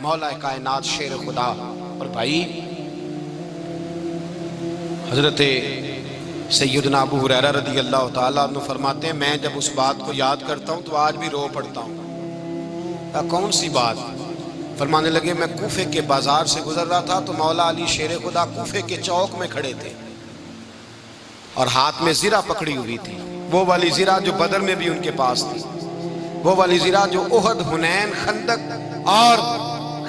مولا کائنات شیر خدا۔ اور بھائی حضرت سیدنا ابو ہریرہ رضی اللہ تعالیٰ عنہ فرماتے ہیں میں جب اس بات کو یاد کرتا ہوں تو آج بھی رو پڑتا ہوں۔ کون سی بات؟ فرمانے لگے میں کوفے کے بازار سے گزر رہا تھا تو مولا علی شیر خدا کوفے کے چوک میں کھڑے تھے اور ہاتھ میں زرہ پکڑی ہوئی تھی، وہ والی زرہ جو بدر میں بھی ان کے پاس تھی، وہ والی زرہ جو احد، حنین، خندق اور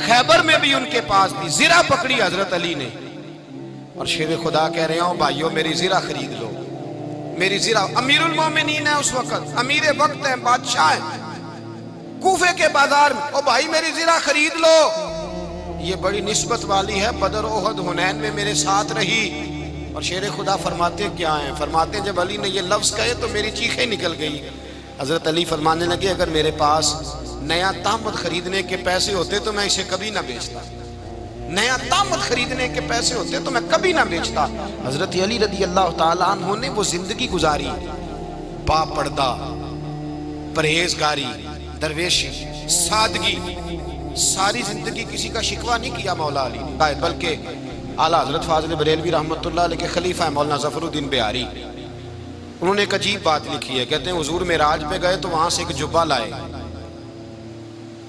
خیبر میں بھی ان کے پاس تھی۔ زرہ پکڑی حضرت علی نے اور شیر خدا کہہ رہے ہوں بھائیو میری زرہ خرید لو، میری زرہ۔ امیر المومنین ہے اس وقت، امیر وقت ہے، بادشاہ ہے، کوفے کے بازار میں، او بھائی میری زرہ خرید لو، یہ بڑی نسبت والی ہے، بدر، احد، حنین میں میرے ساتھ رہی۔ اور شیر خدا فرماتے کیا ہیں؟ فرماتے ہیں جب علی نے یہ لفظ کہے تو میری چیخیں نکل گئی۔ حضرت علی فرمانے لگے اگر میرے پاس نیا تامت خریدنے کے پیسے ہوتے تو میں اسے کبھی نہ بیچتا، نیا تامت خریدنے کے پیسے ہوتے تو میں کبھی نہ بیچتا۔ حضرت علی رضی اللہ تعالیٰ عنہ نے وہ زندگی گزاری، با پردہ، پرہیزگاری، درویشی، سادگی، ساری زندگی کسی کا شکوہ نہیں کیا مولا علی نے، بلکہ اعلیٰ حضرت فاضل بریلوی رحمۃ اللہ علیہ کے خلیفہ مولانا ظفر الدین بہاری، انہوں نے ایک عجیب بات لکھی ہے۔ کہتے ہیں حضور معراج پہ گئے تو وہاں سے ایک جبہ لائے،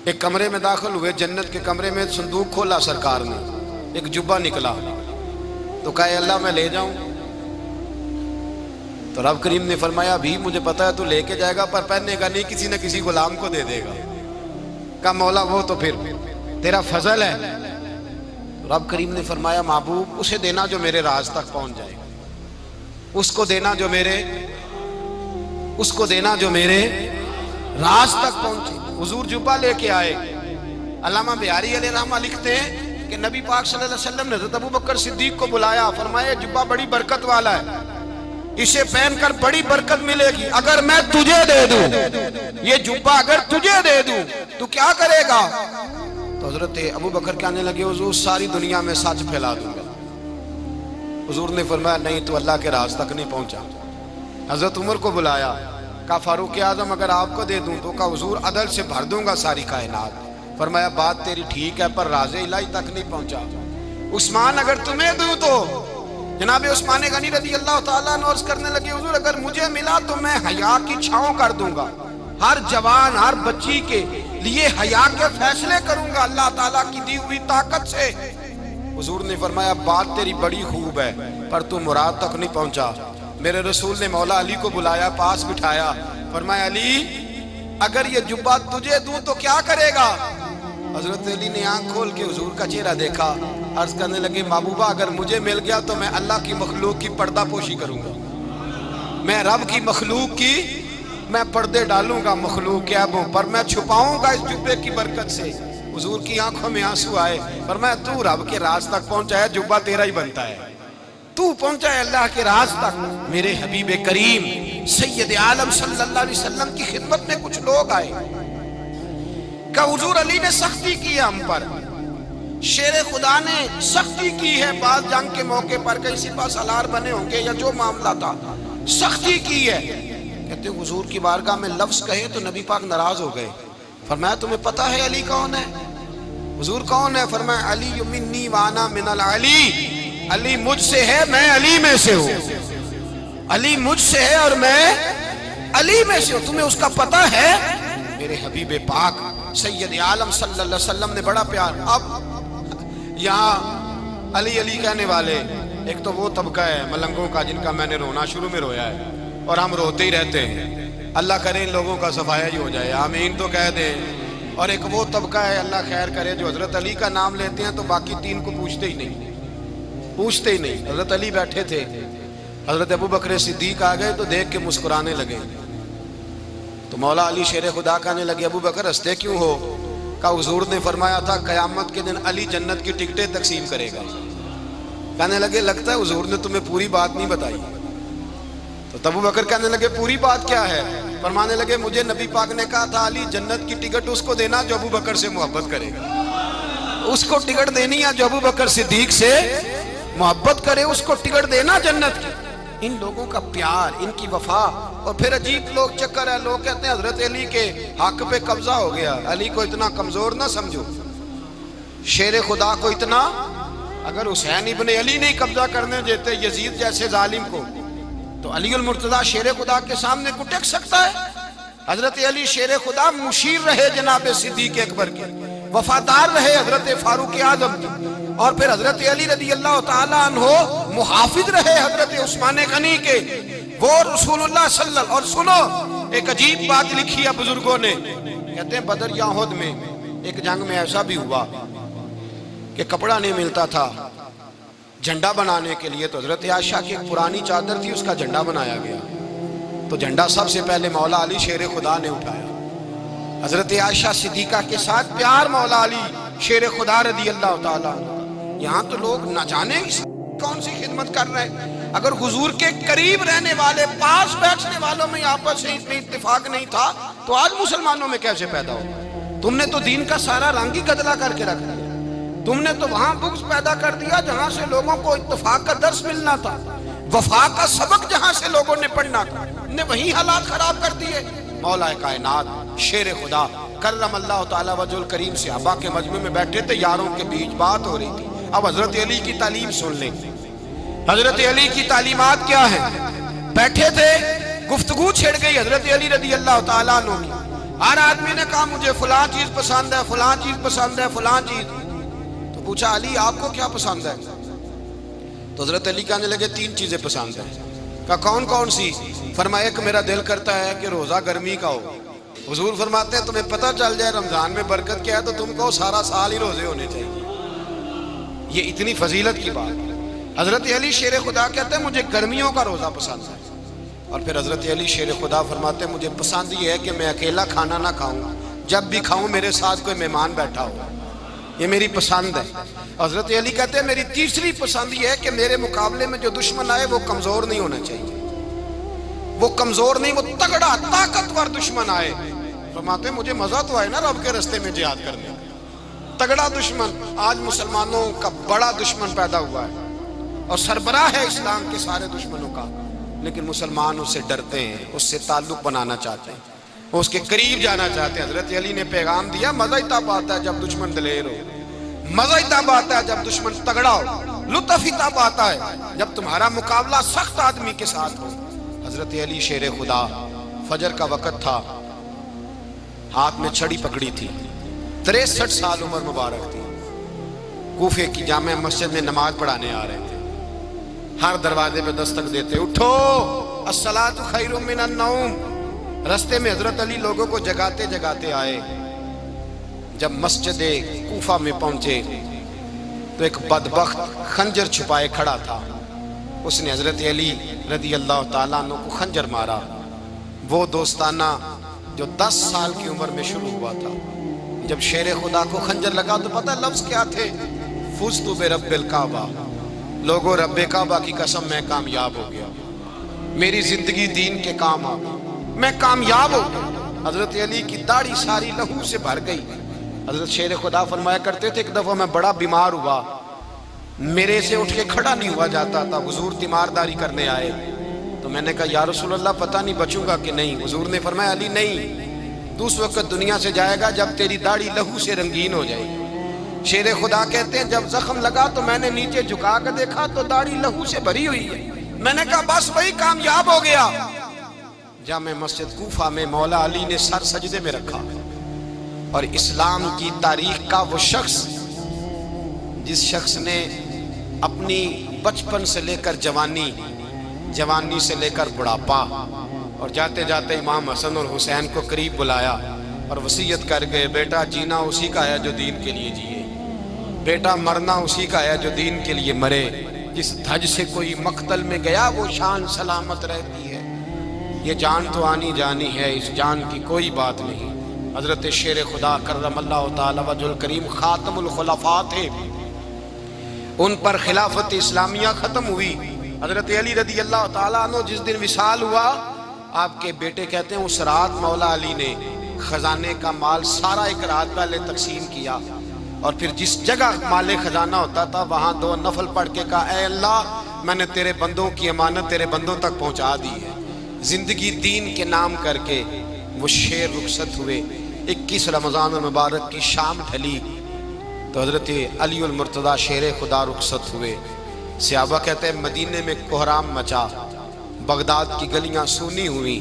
ایک کمرے میں داخل ہوئے، جنت کے کمرے میں صندوق کھولا سرکار نے، ایک جبہ نکلا تو کہا اللہ میں لے جاؤں؟ تو رب کریم نے فرمایا بھی مجھے پتا ہے تو لے کے جائے گا پر پہننے کا نہیں، کسی نہ کسی غلام کو دے دے گا۔ کہا مولا وہ تو پھر تیرا فضل ہے۔ رب کریم نے فرمایا محبوب اسے دینا جو میرے راز تک پہنچ جائے گا، اس کو دینا جو میرے راز تک پہنچے۔ حضور جبہ لے کے آئے۔ علامہ بہاری علیہ رحمہ لکھتے ہیں کہ نبی پاک صلی اللہ علیہ وسلم نے حضرت ابوبکر صدیق کو بلایا، فرمایا جبہ بڑی برکت والا ہے، اسے پہن کر بڑی برکت ملے گی، اگر میں تجھے دے دوں یہ جبہ، اگر تجھے دے دوں تو کیا کرے گا؟ تو حضرت ابوبکر کہنے لگے حضور ساری دنیا میں سچ پھیلا دوں گا۔ حضور نے فرمایا نہیں تو اللہ کے راز تک نہیں پہنچا۔ حضرت عمر کو بلایا، کہا فاروق اعظم اگر آپ کو دے دوں تو کہا حضور عدل سے بھر دوں گا ساری کائنات۔ فرمایا بات تیری ٹھیک ہے پر راز الہی تک نہیں پہنچا۔ عثمان اگر تمہیں دوں تو جناب عثمان غنی رضی اللہ تعالیٰ عنہ عرض کرنے لگے حضور اگر مجھے ملا تو میں حیا کی چھاؤں کر دوں گا، ہر جوان ہر بچی کے لیے حیا کے فیصلے کروں گا اللہ تعالیٰ کی دی ہوئی طاقت سے۔ حضور نے فرمایا بات تیری بڑی خوب ہے پر تو مراد تک نہیں پہنچا۔ میرے رسول نے مولا علی کو بلایا، پاس بٹھایا، فرمایا علی اگر یہ جبہ تجھے دوں تو کیا کرے گا؟ حضرت علی نے آنکھ کھول کے حضور کا چہرہ دیکھا، عرض کرنے لگے محبوبہ اگر مجھے مل گیا تو میں اللہ کی مخلوق کی پردہ پوشی کروں گا، میں رب کی مخلوق کی میں پردے ڈالوں گا مخلوق کے عیبوں پر، میں چھپاؤں گا اس جبے کی برکت سے۔ حضور کی آنکھوں میں آنسو آئے، فرمایا تو رب کے راز تک پہنچا ہے، جبہ تیرا ہی بنتا ہے، تو پہنچا ہے اللہ کے راز تک۔ میرے حبیب کریم سید عالم صلی اللہ علیہ وسلم کی خدمت میں کچھ لوگ آئے کہ حضور علی نے سختی کی ہے ہم پر، شیر خدا نے سختی کی ہے، بعض جنگ کے موقع پر کہیں سپہ سالار بنے ہوں گے یا جو معاملہ تھا سختی کی ہے۔ کہتے ہیں حضور کی بارگاہ میں لفظ کہے تو نبی پاک ناراض ہو گئے۔ فرمایا تمہیں پتہ ہے علی کون ہے؟ حضور کون ہے؟ فرمایا علی منی وانا من العلی، علی مجھ سے ہے میں علی میں سے ہوں، علی مجھ سے ہے اور میں علی میں سے ہوں، تمہیں اس کا پتہ ہے؟ میرے حبیب پاک سید عالم صلی اللہ علیہ وسلم نے بڑا پیار۔ اب یہاں علی علی کہنے والے ایک تو وہ طبقہ ہے ملنگوں کا جن کا میں نے رونا شروع میں رویا ہے اور ہم روتے ہی رہتے ہیں، اللہ کرے ان لوگوں کا صفایا ہی ہو جائے، آمین تو کہہ دیں۔ اور ایک وہ طبقہ ہے اللہ خیر کرے جو حضرت علی کا نام لیتے ہیں تو باقی تین کو پوچھتے ہی نہیں۔ حضرت علی بیٹھے تھے، حضرت ابوبکر صدیق آ گئے تو دیکھ کے مسکرانے لگے، تو مولا علی شیر خدا کہنے لگے ابوبکر ہنستے کیوں ہو؟ کہا حضور نے فرمایا تھا قیامت کے دن علی جنت کی ٹکٹیں تقسیم کرے گا۔ کہنے لگے لگتا ہے حضور نے تمہیں پوری بات نہیں بتائی۔ تو ابوبکر کہنے لگے پوری بات کیا ہے؟ فرمانے لگے مجھے نبی پاک نے کہا تھا علی جنت کی ٹکٹ اس کو دینا جو ابوبکر سے محبت کرے گا، اس کو ٹکٹ دینی ہے جو ابوبکر صدیق سے محبت کرے، اس کو ٹکٹ دینا جنت کی۔ ان لوگوں کا پیار، ان کی وفا۔ اور پھر عجیب لوگ چکر ہے، لوگ کہتے ہیں حضرت علی کے حق پہ قبضہ ہو گیا، علی کو اتنا کمزور نہ سمجھو، شیر خدا کو اتنا، اگر حسین ابن علی نہیں قبضہ کرنے دیتے یزید جیسے ظالم کو، تو علی المرتضیٰ شیر خدا کے سامنے کو ٹک سکتا ہے؟ حضرت علی شیر خدا مشیر رہے جناب صدیق اکبر کے، وفادار رہے حضرت فاروق اعظم کے، اور پھر حضرت علی رضی اللہ تعالیٰ عنہ محافظ رہے حضرت عثمان غنی کے، وہ رسول اللہ صلی اللہ علیہ وسلم۔ اور سنو ایک عجیب بات لکھی ہے بزرگوں نے، کہتے ہیں بدر یا احد میں ایک جنگ میں ایسا بھی ہوا کہ کپڑا نہیں ملتا تھا جھنڈا بنانے کے لیے، تو حضرت عائشہ کی ایک پرانی چادر تھی، اس کا جھنڈا بنایا گیا، تو جھنڈا سب سے پہلے مولا علی شیر خدا نے اٹھایا۔ حضرت عائشہ صدیقہ کے ساتھ پیار مولا علی شیر خدا رضی اللہ تعالیٰ۔ یہاں تو لوگ نہ جانے کون سی خدمت کر رہے ہیں۔ اگر حضور کے قریب رہنے والے، پاس بیٹھنے والوں میں آپس سے اتنی اتفاق نہیں تھا تو آج مسلمانوں میں کیسے پیدا ہو؟ تم نے تو دین کا سارا رنگ ہی گدلا کر کے رکھ دیا۔ تم نے تو وہاں بغض پیدا کر دیا جہاں سے لوگوں کو اتفاق کا درس ملنا تھا، وفا کا سبق جہاں سے لوگوں نے پڑھنا تھا، نے وہی حالات خراب کر دیے۔ مولا کائنات شیر خدا کرم اللہ تعالیٰ وجہ الکریم صحابہ کے مجمع میں بیٹھے تھے، یاروں کے بیچ بات ہو رہی تھی۔ اب حضرت علی کی تعلیم سن لیں، حضرت علی کی تعلیمات کیا ہیں؟ بیٹھے تھے، گفتگو چھڑ گئی حضرت علی رضی اللہ تعالیٰ عنہ کی۔ ہر آدمی نے کہا مجھے فلاں چیز پسند ہے، فلاں چیز پسند ہے، فلاں چیز۔ تو پوچھا علی آپ کو کیا پسند ہے؟ تو حضرت علی کہنے لگے 3 چیزیں پسند ہیں۔ کہا کون کون سی؟ فرمایا ایک میرا دل کرتا ہے کہ روزہ گرمی کا ہو۔ حضور فرماتے ہیں تمہیں پتہ چل جائے رمضان میں برکت کیا ہے تو تم کو سارا سال ہی روزے ہونے چاہیے۔ یہ اتنی فضیلت کی بات۔ حضرت علی شیر خدا کہتے ہیں مجھے گرمیوں کا روزہ پسند ہے۔ اور پھر حضرت علی شیر خدا فرماتے ہیں مجھے پسند یہ ہے کہ میں اکیلا کھانا نہ کھاؤں، جب بھی کھاؤں میرے ساتھ کوئی مہمان بیٹھا ہو، یہ میری پسند ہے۔ حضرت علی کہتے ہیں میری تیسری پسند یہ ہے کہ میرے مقابلے میں جو دشمن آئے وہ کمزور نہیں ہونا چاہیے، وہ کمزور نہیں، وہ تگڑا طاقتور دشمن آئے۔ فرماتے ہیں مجھے مزہ تو آئے نا رب کے رستے میں جہاد کرنے کا، تگڑا دشمن۔ آج مسلمانوں کا بڑا دشمن پیدا ہوا ہے اور سربراہ ہے اسلام کے سارے دشمنوں کا، لیکن مسلمان اس سے ڈرتے ہیں، اس سے تعلق بنانا چاہتے ہیں، وہ اس کے قریب جانا چاہتے ہیں۔ حضرت علی نے پیغام دیا مزہ ہی تب آتا ہے جب دشمن دلیر ہو، مزہ ہی تب آتا ہے جب دشمن تگڑا ہو، لطف ہی تب آتا ہے جب تمہارا مقابلہ سخت آدمی کے ساتھ ہو۔ حضرت علی شیر خدا، فجر کا وقت تھا، ہاتھ میں چھڑی پکڑی تھی، 63 سال عمر مبارک تھی، کوفے کی جامع مسجد میں نماز پڑھانے آ رہے تھے۔ ہر دروازے پہ دستک دیتے اٹھو الصلاۃ خیر من النوم۔ رستے میں حضرت علی لوگوں کو جگاتے جگاتے آئے۔ جب مسجد کوفہ میں پہنچے تو ایک بدبخت خنجر چھپائے کھڑا تھا، اس نے حضرت علی رضی اللہ تعالیٰ عنہ کو خنجر مارا۔ وہ دوستانہ جو 10 سال کی عمر میں شروع ہوا تھا، جب شیر خدا کو خنجر لگا تو پتہ لفظ کیا تھے؟ فزت برب الکعبہ، لوگوں رب کعبہ کی قسم میں کامیاب ہو گیا، میری زندگی دین کے کام آ گئی، میں کامیاب ہو گیا۔ حضرت علی کی داڑھی ساری لہو سے بھر گئی۔ حضرت شیر خدا فرمایا کرتے تھے ایک دفعہ میں بڑا بیمار ہوا، میرے سے اٹھ کے کھڑا نہیں ہوا جاتا تھا، حضور تیمارداری کرنے آئے تو میں نے کہا یا رسول اللہ پتہ نہیں بچوں گا کہ نہیں۔ حضور نے فرمایا علی نہیں، تو اس وقت دنیا سے جائے گا جب تیری داڑھی لہو سے رنگین ہو جائے گی۔ شیر خدا کہتے ہیں جب زخم لگا تو میں نے نیچے جھکا کر دیکھا تو داڑھی لہو سے بھری ہوئی ہے، میں نے کہا بس وہی کامیاب ہو گیا۔ جامع مسجد کوفہ میں مولا علی نے سر سجدے میں رکھا، اور اسلام کی تاریخ کا وہ شخص جس شخص نے اپنی بچپن سے لے کر جوانی، جوانی سے لے کر بڑھاپا، اور جاتے جاتے امام حسن اور حسین کو قریب بلایا اور وصیت کر گئے بیٹا جینا اسی کا ہے جو دین کے لیے جیے، بیٹا مرنا اسی کا ہے جو دین کے لیے مرے، جس دھج سے کوئی مقتل میں گیا وہ شان سلامت رہتی ہے، یہ جان تو آنی جانی ہے، اس جان کی کوئی بات نہیں۔ حضرت شیر خدا کرم اللہ تعالی وجہ الکریم خاتم الخلفاء تھے، ان پر خلافت اسلامیہ ختم ہوئی۔ حضرت علی رضی اللہ تعالیٰ عنہ جس دن وصال ہوا، آپ کے بیٹے کہتے ہیں اس رات مولا علی نے خزانے کا مال سارا ایک رات پہلے تقسیم کیا، اور پھر جس جگہ مال خزانہ ہوتا تھا وہاں 2 نفل پڑھ کے کہا اے اللہ میں نے تیرے بندوں کی امانت تیرے بندوں تک پہنچا دی ہے۔ زندگی دین کے نام کر کے وہ شیر رخصت ہوئے۔ 21 رمضان المبارک کی شام ڈھلی، تو حضرت علی المرتضیٰ شیر خدا رخصت ہوئے. صحابہ کہتے ہیں مدینے میں کوہرام مچا، بغداد کی گلیاں سونی ہوئی،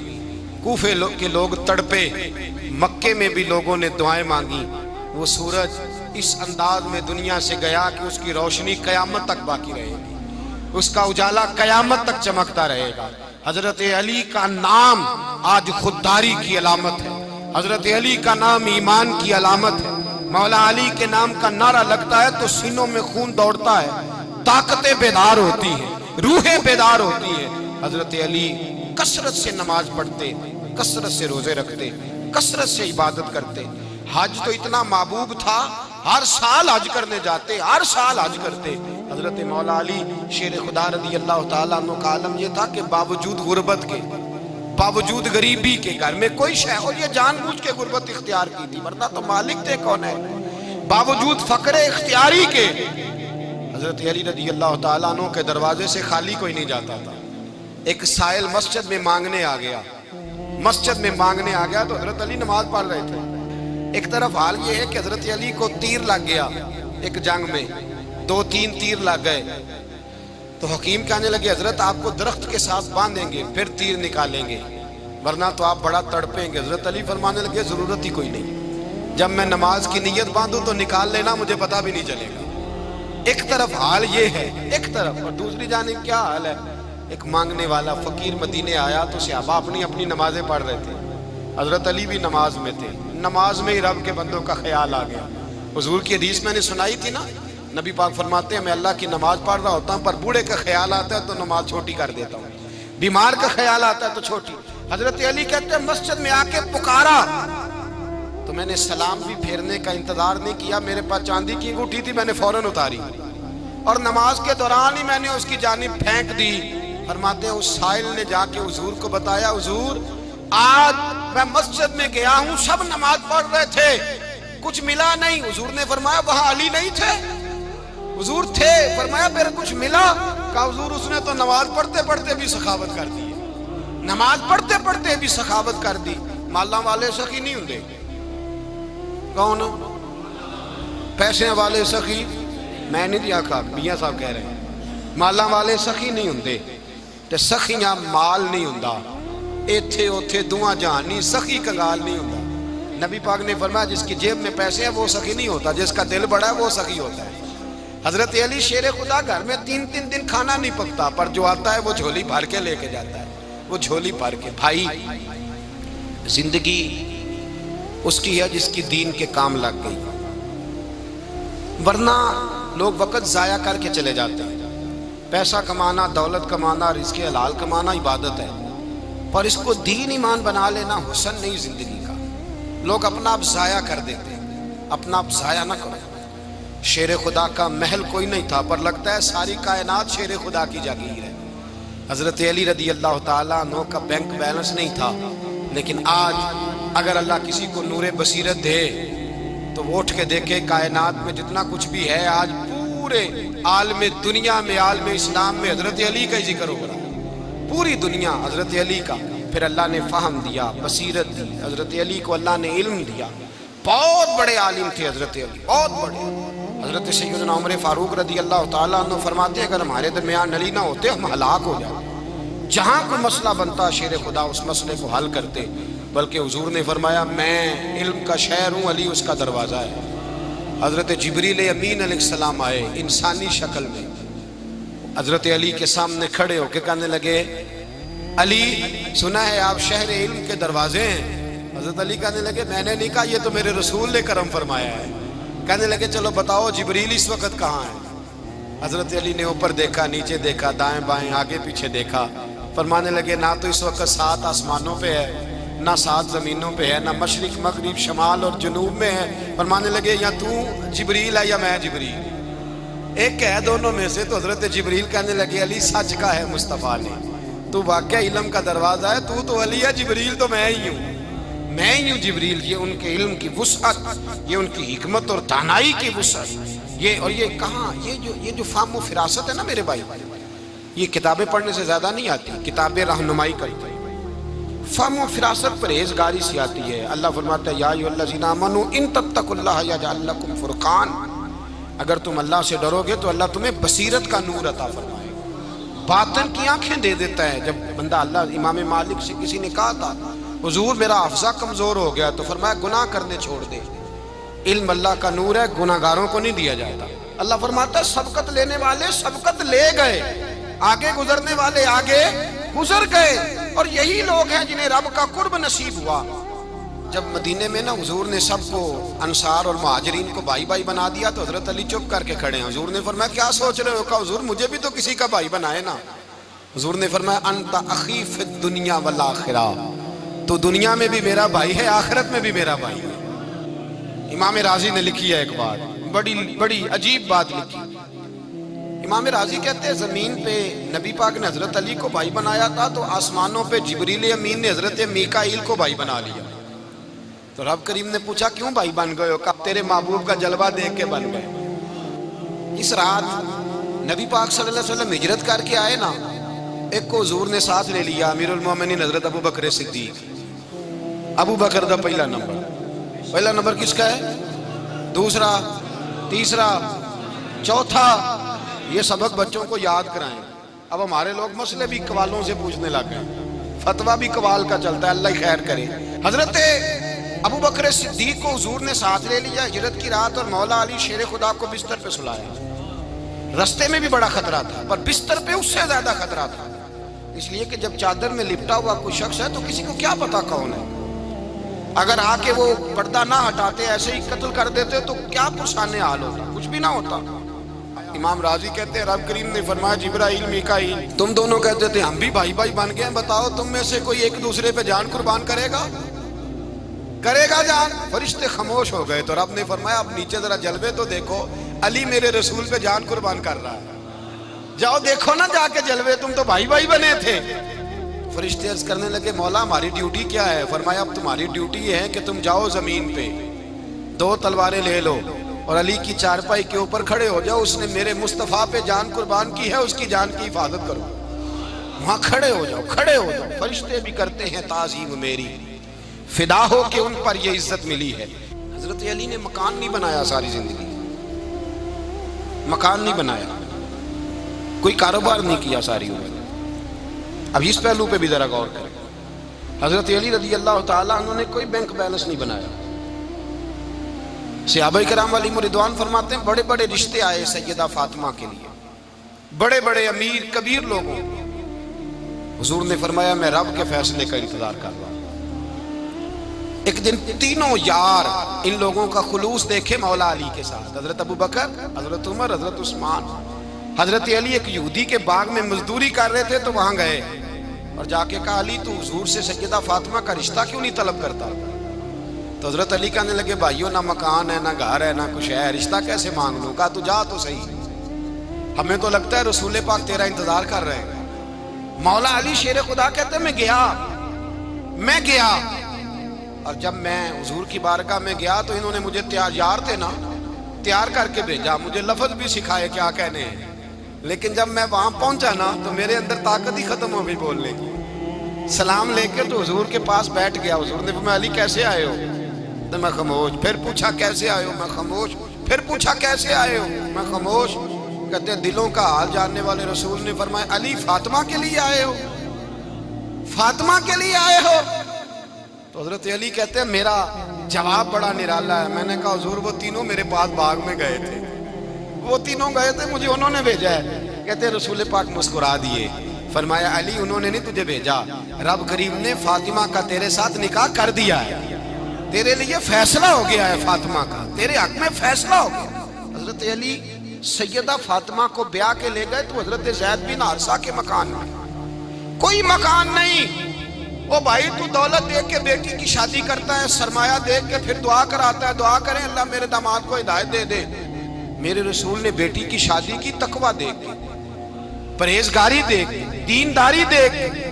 کوفے کے لوگ تڑپے، مکے میں بھی لوگوں نے دعائیں مانگی. وہ سورج اس انداز میں دنیا سے گیا کہ اس کی روشنی قیامت تک باقی رہے گی، اس کا اجالا قیامت تک چمکتا رہے گا. حضرت علی کا نام آج خودداری کی علامت ہے، حضرت علی کا نام ایمان کی علامت ہے. مولا علی کے نام کا نعرہ لگتا ہے تو سینوں میں خون دوڑتا ہے، طاقتیں بیدار ہوتی ہیں، روحیں بیدار ہوتی ہیں. حضرت علی کثرت سے نماز پڑھتے، کثرت سے روزے رکھتے، کثرت سے عبادت کرتے. حج تو اتنا محبوب تھا، ہر سال حج کرنے جاتے، ہر سال حج کرتے. حضرت مولا علی شیر خدا رضی اللہ تعالیٰ عنہ کا عالم یہ تھا کہ باوجود غربت کے، باوجود غریبی کے، گھر میں کوئی شے، اور یہ جان بوجھ کے غربت اختیار کی تھی ورنہ تو مالک تھے کون ہے. باوجود فقر اختیاری کے حضرت علی رضی اللہ تعالیٰ عنہ کے دروازے سے خالی کوئی نہیں جاتا تھا. ایک سائل مسجد میں مانگنے آ گیا، مسجد میں مانگنے آ گیا تو حضرت علی نماز پڑھ رہے تھے. ایک طرف حال یہ ہے کہ حضرت علی کو تیر لگ گیا ایک جنگ میں، 2-3 تیر لگ گئے. تو حکیم کہنے لگے حضرت آپ کو درخت کے ساتھ باندھیں گے پھر تیر نکالیں گے ورنہ تو آپ بڑا تڑپیں گے. حضرت علی فرمانے لگے ضرورت ہی کوئی نہیں، جب میں نماز کی نیت باندھوں تو نکال لینا، مجھے پتہ بھی نہیں چلے گا. ایک طرف حال یہ ہے ایک طرف، اور دوسری جانب کیا حال ہے. ایک مانگنے والا فقیر مدینے آیا تو صحابہ اپنی اپنی نمازیں پڑھ رہے تھے، حضرت علی بھی نماز میں تھے. نماز میں ہی رب کے بندوں کا خیال آ گیا. حضور کی حدیث میں نے سنائی تھی نا، نبی پاک فرماتے ہیں میں اللہ کی نماز پڑھ رہا ہوتا ہوں پر بوڑھے کا خیال آتا ہے تو نماز چھوٹی کر دیتا ہوں، بیمار کا خیال آتا ہے تو چھوٹی. حضرت علی کہتے ہیں مسجد میں آ کے پکارا تو میں نے سلام بھی پھیرنے کا انتظار نہیں کیا، میرے پاس چاندی کی انگوٹھی تھی، میں نے فوراً اتاری اور نماز کے دوران ہی میں نے اس کی جانب پھینک دی. فرماتے ہیں اس سائل نے جا کے حضور کو بتایا، حضور آج میں مسجد میں گیا ہوں، سب نماز پڑھ رہے تھے، کچھ ملا نہیں. حضور نے فرمایا وہاں علی نہیں تھے؟ حضور تھے. فرمایا پھر کچھ ملا؟ کہا حضور اس نے تو نماز پڑھتے پڑھتے بھی سخاوت کر دی، نماز پڑھتے پڑھتے بھی سخاوت کر دی. مالاں والے سخی نہیں ہوندے، کون پیسے والے سخی؟ میں نہیں دیا کہا، میاں صاحب کہہ رہے ہیں مالاں والے سخی نہیں ہوندے تے سخیاں مال نہیں ہوندا. ایتھے اوتھے دعا جہانی سخی کنگال نہیں ہوتا. نبی پاک نے فرمایا جس کی جیب میں پیسے ہیں وہ سخی نہیں ہوتا، جس کا دل بڑا ہے وہ سخی ہوتا ہے. حضرت علی شیر خدا گھر میں 3 دن کھانا نہیں پکتا پر جو آتا ہے وہ جھولی بھر کے لے کے جاتا ہے، وہ جھولی بھر کے. بھائی زندگی اس کی ہے جس کی دین کے کام لگ گئی، ورنہ لوگ وقت ضائع کر کے چلے جاتے ہیں. پیسہ کمانا، دولت کمانا، رزق حلال کمانا عبادت ہے پر اس کو دین ایمان بنا لینا حسن نہیں زندگی کا. لوگ اپنا آپ ضائع کر دیتے ہیں، اپنا آپ ضائع نہ کرو. شیر خدا کا محل کوئی نہیں تھا پر لگتا ہے ساری کائنات شیر خدا کی جاگیر ہے. حضرت علی رضی اللہ تعالیٰ عنہ کا بینک بیلنس نہیں تھا لیکن آج اگر اللہ کسی کو نور بصیرت دے تو وہ اٹھ کے دیکھے کائنات میں جتنا کچھ بھی ہے آج پورے عالم دنیا میں، عالم اسلام میں حضرت علی کا ہی ذکر ہو رہا ہے، پوری دنیا حضرت علی کا. پھر اللہ نے فہم دیا، بصیرت دی، حضرت علی کو اللہ نے علم دیا. بہت بڑے عالم تھے حضرت علی، بہت بڑے. حضرت سیدنا عمر فاروق رضی اللہ تعالیٰ عنہ فرماتے ہیں اگر ہمارے درمیان علی نہ ہوتے ہم ہلاک ہو جائیں. جہاں کوئی مسئلہ بنتا شیر خدا اس مسئلے کو حل کرتے، بلکہ حضور نے فرمایا میں علم کا شہر ہوں، علی اس کا دروازہ ہے. حضرت جبریل امین علیہ السلام آئے انسانی شکل میں، حضرت علی کے سامنے کھڑے ہو کے کہنے لگے علی سنا ہے آپ شہر علم کے دروازے ہیں. حضرت علی کہنے لگے میں نے نہیں کہا، یہ تو میرے رسول نے کرم فرمایا ہے. کہنے لگے چلو بتاؤ جبریل اس وقت کہاں ہے؟ حضرت علی نے اوپر دیکھا، نیچے دیکھا، دائیں بائیں آگے پیچھے دیکھا. فرمانے لگے نہ تو اس وقت 7 آسمانوں پہ ہے، نہ 7 زمینوں پہ ہے، نہ مشرق مغرب شمال اور جنوب میں ہے. فرمانے لگے یا تو جبریل ہے یا میں جبریل، ایک ہے دونوں میں سے. تو حضرت جبریل کہنے لگے علی سچ کا ہے مصطفیٰ نے، تو واقعہ علم کا دروازہ ہے، تو علی ہے، جبریل تو میں ہی ہوں، میں ہی ہوں جبریل. یہ ان کے علم کی وسعت، یہ ان کی حکمت اور دانائی کی وسعت. اور یہ کہاں یہ جو فہم و فراست ہے نا میرے بھائی، یہ کتابیں پڑھنے سے زیادہ نہیں آتی، کتابیں رہنمائی کرتی ہیں. فہم و فراست پرہیزگاری سے آتی ہے. اللہ فرماتا ہے یا ایھا الذین آمنوا ان تتقوا اللہ یجعل لکم فرقان. اگر تم اللہ سے ڈرو گے تو اللہ تمہیں بصیرت کا نور عطا فرمائے گا، باطن کی آنکھیں دے دیتا ہے۔ جب بندہ اللہ، امام مالک سے کسی نے کہا تھا حضور میرا حافظہ کمزور ہو گیا، تو فرمایا گناہ کرنے چھوڑ دے، علم اللہ کا نور ہے، گناہگاروں کو نہیں دیا جاتا۔ اللہ فرماتا ہے سبقت لینے والے سبقت لے گئے، آگے گزرنے والے آگے گزر گئے، اور یہی لوگ ہیں جنہیں رب کا قرب نصیب ہوا۔ جب مدینے میں نا حضور نے سب کو، انصار اور مہاجرین کو بھائی بھائی بنا دیا، تو حضرت علی چپ کر کے کھڑے ہیں۔ حضور نے فرمایا کیا سوچ رہے ہو؟ کہا حضور مجھے بھی تو کسی کا بھائی بنائے نا۔ حضور نے فرمایا انت اخی فی الدنیا والآخرہ، تو دنیا میں بھی میرا بھائی ہے، آخرت میں بھی میرا بھائی ہے۔ امام راضی نے لکھی ہے ایک بات، بڑی عجیب بات لکھی۔ امام راضی کہتے ہیں زمین پہ نبی پاک نے حضرت علی کو بھائی بنایا تھا، تو آسمانوں پہ جبریل امین نے حضرت میکائیل کو بھائی بنا لیا۔ تو رب کریم نے پوچھا کیوں بھائی بن گئے ہو؟ کہا تیرے محبوب کا جلوہ دیکھ کے بن گئے۔ اس رات نبی پاک صلی اللہ علیہ وسلم ہجرت کر کے آئے نا، ایک کو حضور نے ساتھ لے لیا، امیر المومنین حضرت ابو بکر صدیق۔ ابو بکر دا پہلا نمبر کس کا ہے؟ دوسرا، تیسرا، چوتھا، یہ سبق بچوں کو یاد کرائیں۔ اب ہمارے لوگ مسئلے بھی قوالوں سے پوچھنے لگ گئے، فتویٰ بھی قوال کا چلتا ہے، اللہ خیر کرے۔ حضرت ابو بکر صدیق کو حضور نے ساتھ لے لیا ہجرت کی رات، اور مولا علی شیر خدا کو بستر پہ سلایا۔ رستے میں بھی بڑا خطرہ تھا، پر بستر پہ اس سے زیادہ خطرہ تھا، اس لیے کہ جب چادر میں لپٹا ہوا کوئی شخص ہے تو کسی کو کیا پتا کون ہے، اگر آ کے وہ پردہ نہ ہٹاتے ایسے ہی قتل کر دیتے تو کیا پرسان حال ہوتا، کچھ بھی نہ ہوتا۔ امام راضی کہتے ہیں رب کریم نے فرمایا جبرائیل میکائیل تم دونوں کہتے تھے ہم بھی بھائی بھائی بن گئے، بتاؤ تم میں سے کوئی ایک دوسرے پہ جان قربان کرے گا جان؟ فرشتے خاموش ہو گئے، تو رب نے فرمایا اب نیچے ذرا جلوے تو دیکھو، علی میرے رسول پہ جان قربان کر رہا ہے، جاؤ دیکھو نا جا کے جلوے، تم تو بھائی بھائی بنے تھے۔ فرشتے عرض کرنے لگے مولا ہماری ڈیوٹی کیا ہے؟ فرمایا اب تمہاری ڈیوٹی یہ ہے کہ تم جاؤ زمین پہ، 2 تلواریں لے لو اور علی کی چارپائی کے اوپر کھڑے ہو جاؤ، اس نے میرے مصطفیٰ پہ جان قربان کی ہے، اس کی جان کی حفاظت کرو۔ وہاں کھڑے ہو جاؤ۔ فرشتے بھی کرتے ہیں تعظیم میری، فدا ہو کہ ان پر یہ عزت ملی ہے۔ حضرت علی نے مکان نہیں بنایا، ساری زندگی مکان نہیں بنایا، کوئی کاروبار نہیں کیا ساری عمر۔ اب اس پہلو پہ بھی ذرا غور کریں، حضرت علی رضی اللہ تعالیٰ انہوں نے کوئی بینک بیلنس نہیں بنایا۔ صحابہ کرام علیہم رضوان فرماتے ہیں بڑے بڑے رشتے آئے سیدہ فاطمہ کے لیے، بڑے بڑے امیر کبیر لوگوں، حضور نے فرمایا میں رب کے فیصلے کا انتظار کر رہا ہوں۔ ایک دن تینوں یار ان لوگوں کا خلوص دیکھے مولا علی کے ساتھ، حضرت ابو بکر، حضرت عمر، حضرت عثمان۔ حضرت علی ایک یہودی کے باغ میں مزدوری کر رہے تھے تو وہاں گئے اور جا کے کہا علی تو حضور سے سیدہ فاطمہ کا رشتہ کیوں نہیں طلب کرتا؟ تو حضرت علی کہنے لگے بھائیو نہ مکان ہے نہ گھر ہے نہ کچھ ہے، رشتہ کیسے مانگ لوں؟ کہا تو جا تو صحیح، ہمیں تو لگتا ہے رسول پاک تیرا انتظار کر رہے ہیں۔ مولا علی شیر خدا کہتے ہیں میں گیا اور جب میں حضور کی بارگاہ میں گیا تو انہوں نے مجھے یار تھے نا تیار کر کے بھیجا، مجھے لفظ بھی سکھائے کیا کہنے ہیں، لیکن جب میں وہاں پہنچا نا تو میرے اندر طاقت ہی ختم ہو گئی بولنے کی۔ سلام لے کے تو حضور کے پاس بیٹھ گیا، حضور نے فرمایا علی کیسے آئے ہو؟ تو میں خاموش، پھر پوچھا کیسے آئے ہو؟ میں خاموش، پھر پوچھا کیسے آئے ہو؟ میں خاموش۔ کہتے ہیں دلوں کا حال جاننے والے رسول نے فرمایا علی فاطمہ کے لیے آئے ہو؟ فاطمہ کے لیے آئے ہو؟ تو حضرت علی کہتے ہیں میرا جواب بڑا نرالا ہے، میں نے کہا حضور وہ تینوں میرے پاس باغ میں گئے تھے، وہ تینوں گئے تھے، مجھے انہوں نے بھیجا ہے۔ کہتے ہیں رسول پاک مسکرا دیے، فرمایا علی انہوں نے نہیں تجھے بھیجا، رب کریم نے فاطمہ کا تیرے ساتھ نکاح کر دیا ہے، تیرے لیے فیصلہ ہو گیا ہے فاطمہ کا، تیرے حق میں فیصلہ ہو گیا۔ حضرت علی سیدہ فاطمہ کو بیاہ کے لے گئے تو حضرت زید بن حارثہ کے مکان میں، کوئی مکان نہیں۔ وہ بھائی تو دولت دیکھ کے بیٹی کی شادی کرتا ہے، سرمایہ دیکھ کے پھر دعا کراتا ہے، دعا کریں اللہ میرے داماد کو ہدایت دے دے۔ میرے رسول نے بیٹی کی شادی کی تقوی دیکھ کے، پرہیزگاری دیکھ کے، دینداری دیکھ کے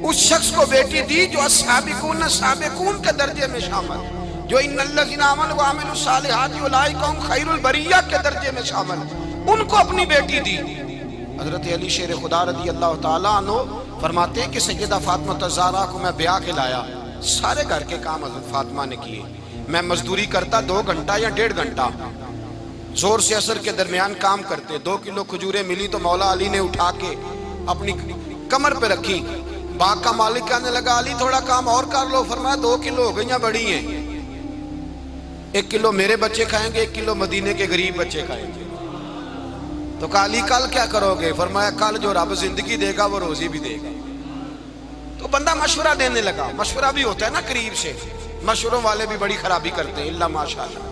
اس شخص کو بیٹی دی جو السابقون کے درجے میں شامل، جو ان الذین آمنوا وعملوا الصالحات اولئک هم خیر البریہ کے درجے میں شامل، ان کو اپنی بیٹی دی۔ حضرت علی شیر خدا رضی اللہ تعالیٰ عنہ فرماتے ہیں کہ سیدہ فاطمہ الزہرا کو میں بیاہ کے لایا، سارے گھر کے کام حضرت فاطمہ نے کیے، میں مزدوری کرتا 2 گھنٹہ یا 1.5 گھنٹہ، زور سے اثر کے درمیان کام کرتے. 2 کلو کھجوریں ملی تو مولا علی نے اٹھا کے اپنی کمر پہ رکھی. باغ کا مالک کہنے لگا علی تھوڑا کام اور کر لو. فرمایا 2 کلو ہو گئیں بڑی ہیں, 1 کلو میرے بچے کھائیں گے, 1 کلو مدینے کے غریب بچے کھائیں گے. تو کہا علی کل کیا کرو گے؟ فرمایا کل جو رب زندگی دے گا وہ روزی بھی دے گا. تو بندہ مشورہ دینے لگا. مشورہ بھی ہوتا ہے نا قریب سے, مشوروں والے بھی بڑی خرابی کرتے ہیں اللہ ماشاءاللہ.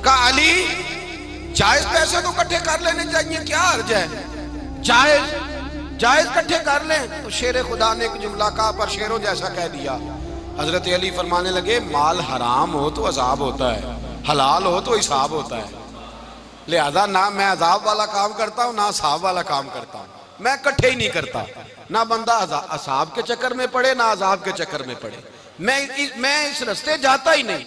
کہا علی جائز پیسے تو کٹھے کر لینے چاہیے, کیا حرج ہے, جائز کٹھے کر لیں. تو شیر خدا نے ایک جملہ کہا پر شیروں جیسا کہہ دیا. حضرت علی فرمانے لگے مال حرام ہو تو عذاب ہوتا ہے, حلال ہو تو حساب ہوتا ہے. لہذا نہ میں عذاب والا کام کرتا ہوں نہ حساب والا کام کرتا ہوں, میں کٹھے ہی نہیں کرتا. نہ بندہ حساب کے چکر میں پڑے نہ عذاب کے چکر میں پڑے, میں اس رستے جاتا ہی نہیں.